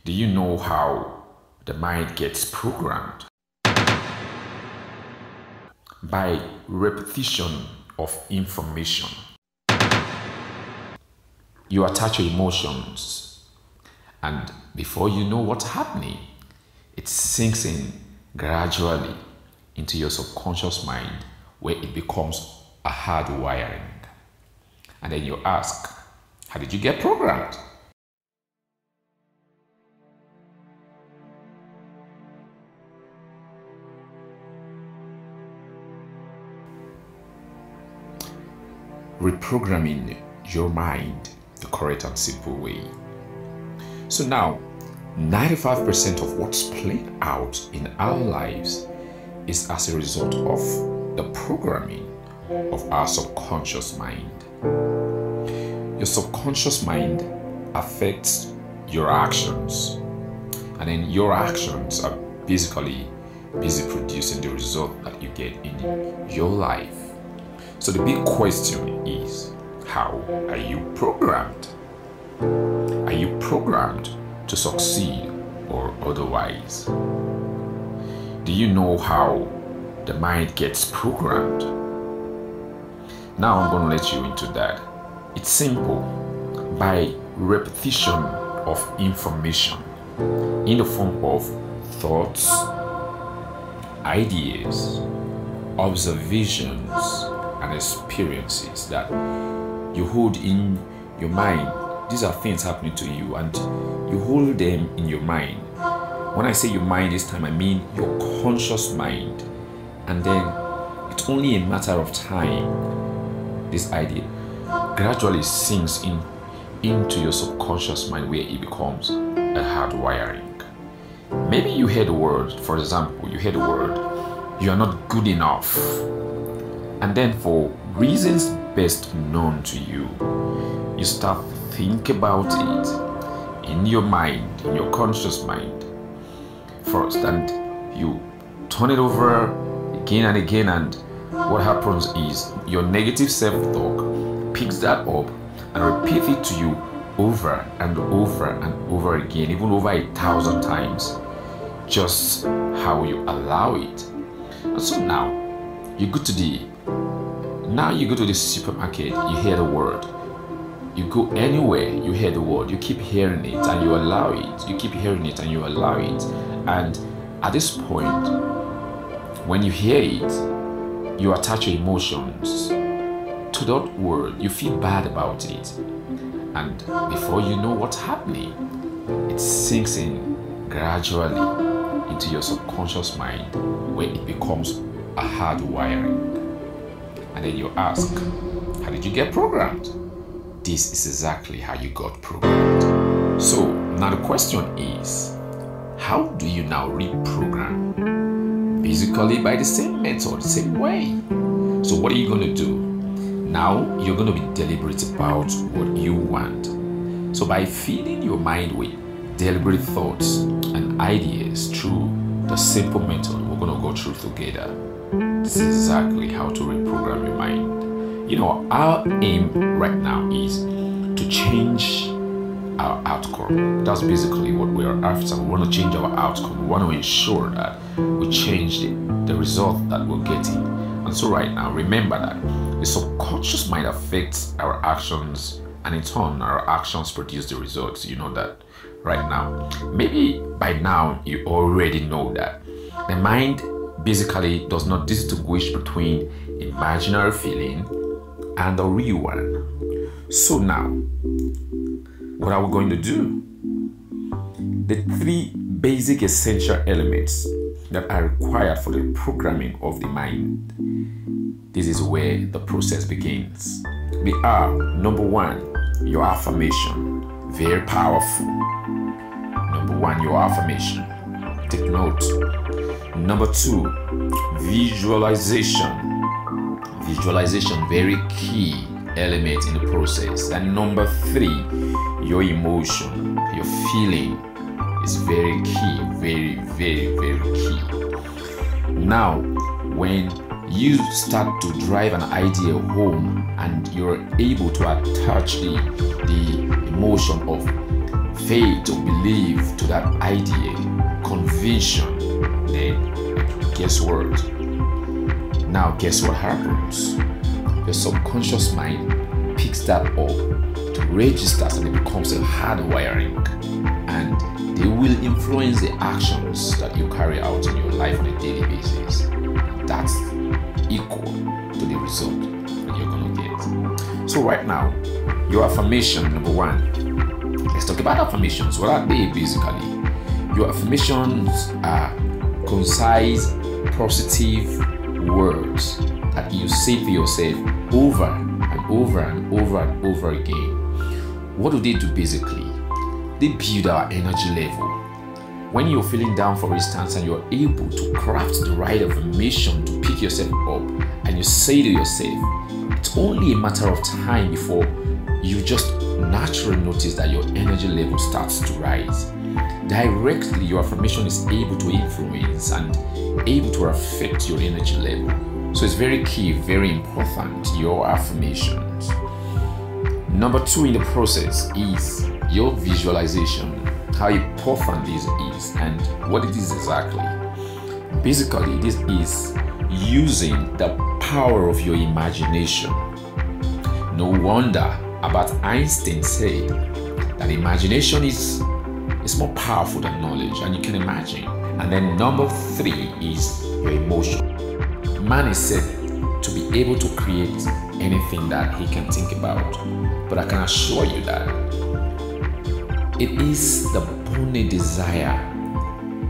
Do you know how the mind gets programmed? By repetition of information. You attach your emotions, and before you know what's happening, it sinks in gradually into your subconscious mind, where it becomes a hard wiring. And then you ask, how did you get programmed? Reprogramming your mind the correct and simple way. So now, 95% of what's played out in our lives is as a result of the programming of our subconscious mind. Your subconscious mind affects your actions, and then your actions are basically busy producing the result that you get in your life. So the big question is, how are you programmed? Are you programmed to succeed or otherwise? Do you know how the mind gets programmed? Now I'm going to let you into that. It's simple. By repetition of information in the form of thoughts, ideas, observations, and experiences that you hold in your mind. These are things happening to you, and you hold them in your mind. When I say your mind this time, I mean your conscious mind. And then it's only a matter of time this idea gradually sinks into your subconscious mind, where it becomes a hard wiring. Maybe you hear the word, for example, you hear the word, you are not good enough. And then for reasons best known to you, you start to think about it in your mind, in your conscious mind first, and you turn it over again and again, and what happens is your negative self-talk picks that up and repeats it to you over and over and over again, even over 1,000 times, just how you allow it. And so now you go to the supermarket, you hear the word. You go anywhere, you hear the word. You keep hearing it and you allow it. You keep hearing it and you allow it. And at this point, when you hear it, you attach your emotions to that word. You feel bad about it. And before you know what's happening, it sinks in gradually into your subconscious mind, where it becomes a hard wiring. And then you ask, how did you get programmed? This is exactly how you got programmed. So now the question is, how do you now reprogram? Basically by the same method, same way. So what are you going to do? Now you're going to be deliberate about what you want. So by feeding your mind with deliberate thoughts and ideas through the simple method we're going to go through together, this is exactly how to reprogram your mind. You know, our aim right now is to change our outcome. That's basically what we are after. We want to change our outcome. We want to ensure that we change the result that we're getting. And so right now, remember that the subconscious mind affects our actions, and in turn, our actions produce the results. You know that right now. Maybe by now, you already know that the mind basically does not distinguish between imaginary feeling and the real one. So now, what are we going to do? The three basic essential elements that are required for the programming of the mind. This is where the process begins. They are, number one, your affirmation. Very powerful. Number one, your affirmation. Take note. Number two, visualization. Visualization, very key element in the process. And number three, your emotion, your feeling is very key, very, very, very key. Now, when you start to drive an idea home and you're able to attach the emotion of faith or belief to that idea, conviction, then guess what? Now guess what happens? Your subconscious mind picks that up to register, and it becomes a hardwiring, and they will influence the actions that you carry out in your life on a daily basis. That's equal to the result that you're going to get. So right now, your affirmation, number one, let's talk about affirmations. What are they basically? Your affirmations are concise, positive words that you say to yourself over and over and over and over again. What do they do basically? They build our energy level. When you're feeling down, for instance, and you're able to craft the right affirmation to pick yourself up, and you say to yourself, it's only a matter of time before you just naturally notice that your energy level starts to rise. Directly, your affirmation is able to influence and able to affect your energy level. So it's very key, very important, your affirmations. Number two in the process is your visualization. How important this is and what it is exactly. Basically, this is using the power of your imagination. No wonder Albert Einstein said that imagination is more powerful than knowledge, and you can imagine. And then number three is your emotion. Man is said to be able to create anything that he can think about, but I can assure you that it is the burning desire,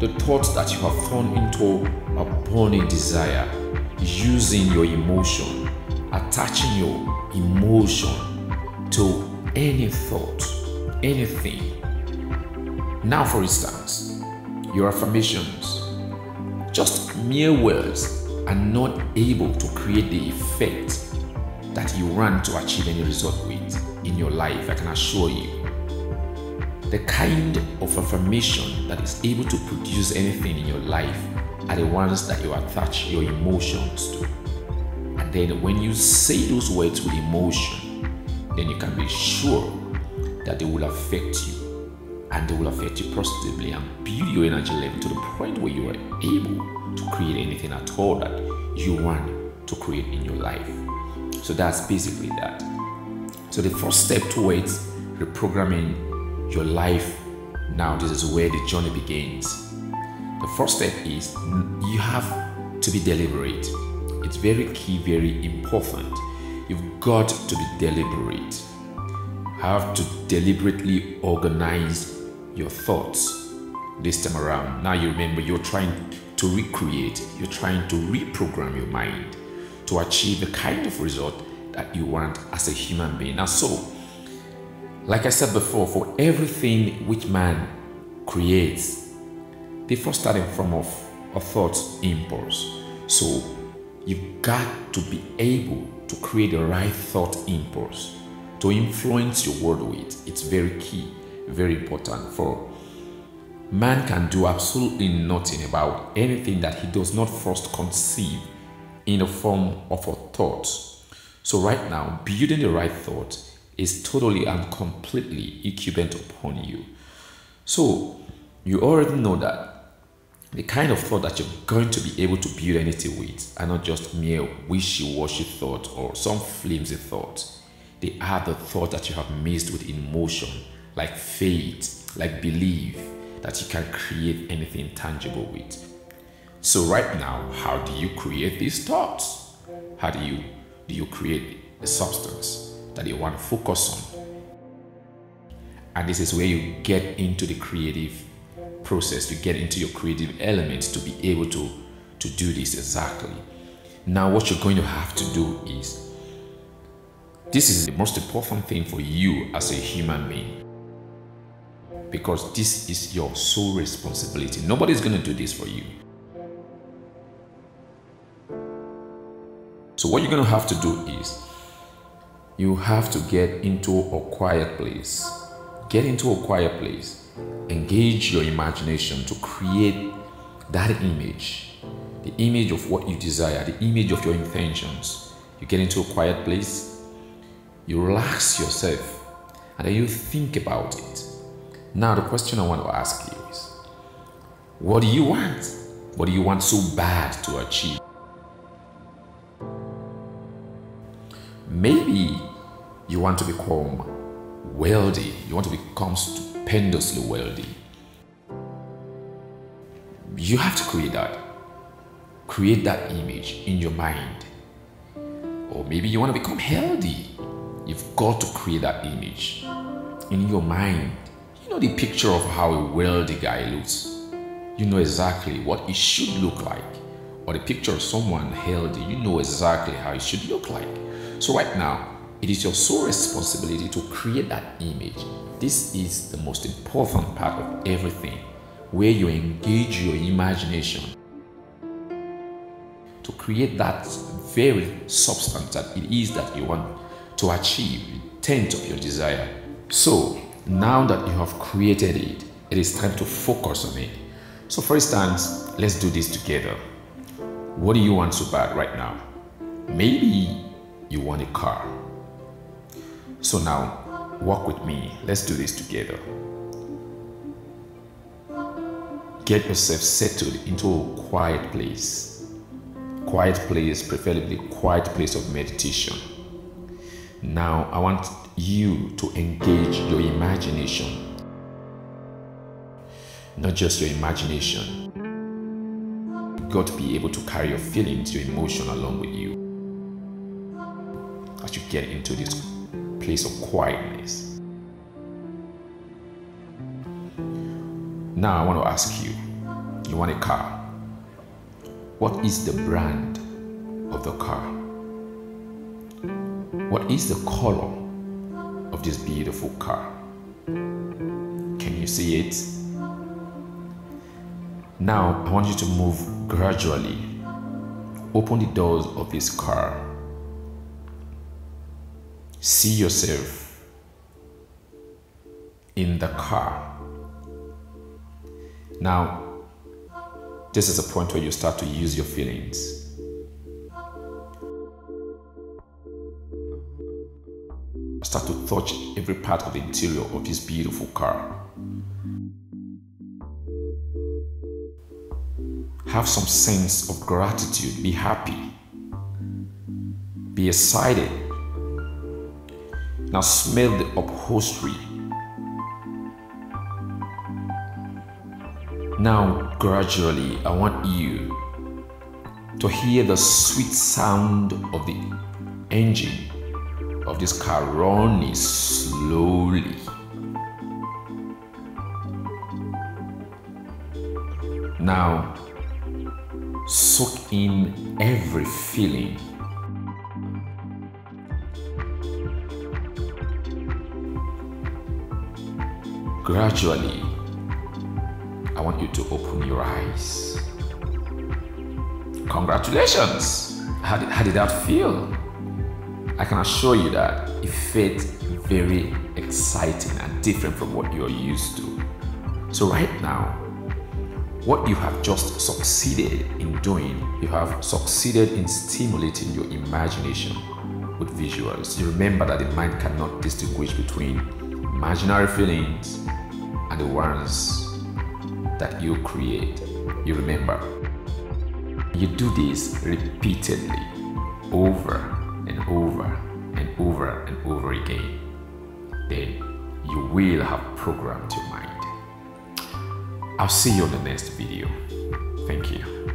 the thoughts that you have turned into a burning desire, using your emotion, attaching your emotion to any thought, anything. Now, for instance, your affirmations, just mere words, are not able to create the effect that you want to achieve any result with in your life. I can assure you. The kind of affirmation that is able to produce anything in your life are the ones that you attach your emotions to. And then when you say those words with emotion, then you can be sure that they will affect you, and they will affect you positively and build your energy level to the point where you are able to create anything at all that you want to create in your life. So that's basically that. So the first step towards reprogramming your life, now this is where the journey begins. The first step is you have to be deliberate. It's very key, very important. You've got to be deliberate. Have to deliberately organize your thoughts this time around. Now you remember, you're trying to recreate, you're trying to reprogram your mind to achieve the kind of result that you want as a human being. Now, so like I said before, for everything which man creates, they first started from a thought impulse. So you've got to be able to create the right thought impulse to influence your world with. It's very key, very important. For man can do absolutely nothing about anything that he does not first conceive in the form of a thought. So right now, building the right thought is totally and completely incumbent upon you. So you already know that the kind of thought that you're going to be able to build anything with are not just mere wishy-washy thought or some flimsy thought. They are the thought that you have mixed with emotion, like faith, like belief, that you can create anything tangible with. So right now, how do you create these thoughts? How do you create the substance that you want to focus on? And this is where you get into the creative process, you get into your creative elements to be able to do this exactly. Now what you're going to have to do is, this is the most important thing for you as a human being, because this is your sole responsibility. Nobody's going to do this for you. So what you're going to have to do is, you have to get into a quiet place. Get into a quiet place. Engage your imagination to create that image, the image of what you desire, the image of your intentions. You get into a quiet place, you relax yourself, and then you think about it. Now the question I want to ask you is, what do you want? What do you want so bad to achieve? Maybe you want to become wealthy. You want to become stupendously wealthy. You have to create that. Create that image in your mind. Or maybe you want to become healthy. You've got to create that image in your mind. You know the picture of how a wealthy guy looks. You know exactly what it should look like. Or the picture of someone healthy, you know exactly how it should look like. So right now, it is your sole responsibility to create that image. This is the most important part of everything, where you engage your imagination to create that very substance that it is that you want to achieve, the intent of your desire. So now that you have created it, it is time to focus on it. So for instance, let's do this together. What do you want so bad right now? Maybe you want a car. So now, walk with me. Let's do this together. Get yourself settled into a quiet place. Quiet place, preferably quiet place of meditation. Now, I want you to engage your imagination. Not just your imagination. You've got to be able to carry your feelings, your emotion along with you as you get into this place of quietness. Now I want to ask you, you want a car. What is the brand of the car? What is the color of this beautiful car? Can you see it? Now I want you to move gradually. Open the doors of this car. See yourself in the car. Now, this is a point where you start to use your feelings. Start to touch every part of the interior of this beautiful car. Have some sense of gratitude. Be happy. Be excited. Now smell the upholstery. Now gradually, I want you to hear the sweet sound of the engine of this car running slowly. Now soak in every feeling. Gradually, I want you to open your eyes. Congratulations! How did that feel? I can assure you that it felt very exciting and different from what you're used to. So right now, what you have just succeeded in doing, you have succeeded in stimulating your imagination with visuals. You remember that the mind cannot distinguish between imaginary feelings and the ones that you create. You remember. You do this repeatedly, over and over and over and over again. Then you will have programmed your mind. I'll see you on the next video. Thank you.